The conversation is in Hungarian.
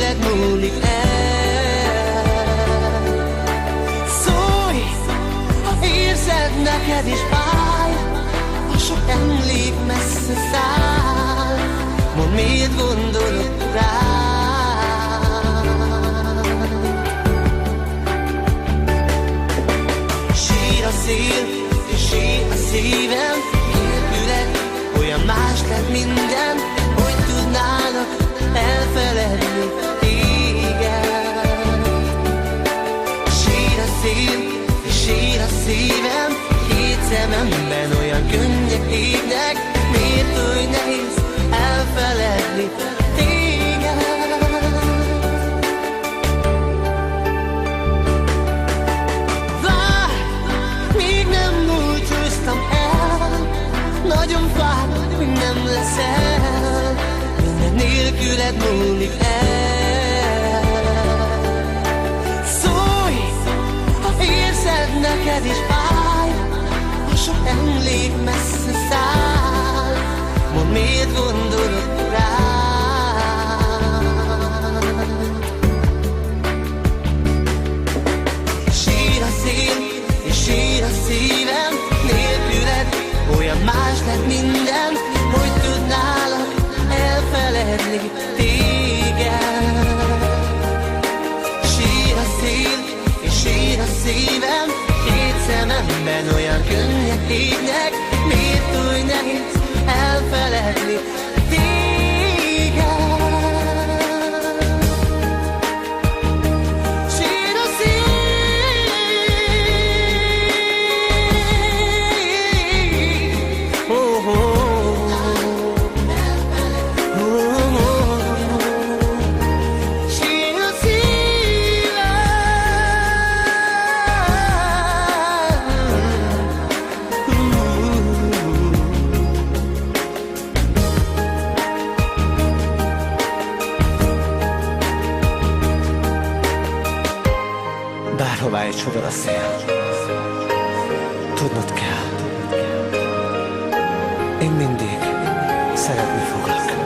nélküled múlik el. Szólj, ha érzed, neked is fáj, a sok emlék messze száll. Mondd, miért gondolok rád. Sír a szél, és sír a szívem, nélküled olyan más lett minden. Hogy tudnálak elfeledni téged? Sír a szél, és sír a szívem, két szememben olyan könnyek égnek. Miért oly nehéz elfeledni téged? Várj, még nem múlcsúztam el, nagyon fáj, hogy nem leszel. Minden nélküled múlik el. Szólj, ha érzed, neked is fáj, a sok emlék messze száll. Mondd, miért gondolok rád. Sír a szél, és sír a szívem, nélküled olyan más lett minden. Hogy tudnálak elfeledni téged? Sír a szél, és sír a szívem, két szememben olyan könnyek égnek. Miért oly nehéz elfeledni téged? Sír a szél, oh, oh, oh, sír a szívem. Bárhová is sodor a szél, tudnod kell, én mindig szeretni foglak.